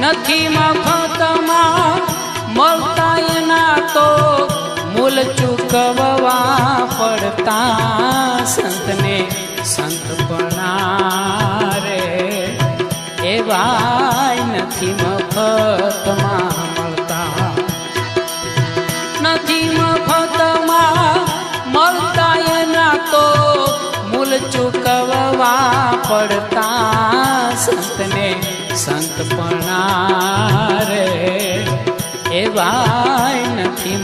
નથી મફતમાં મળતા એના તો મૂલ ચૂકવવા પડતા સંતને સંતપણા રે એવા નથી મફતમાં મળતા નથી મફતમાં મળતા એના તો મૂલ ચૂકવવા પડતા સંતને સંતપણા રે એવા નથી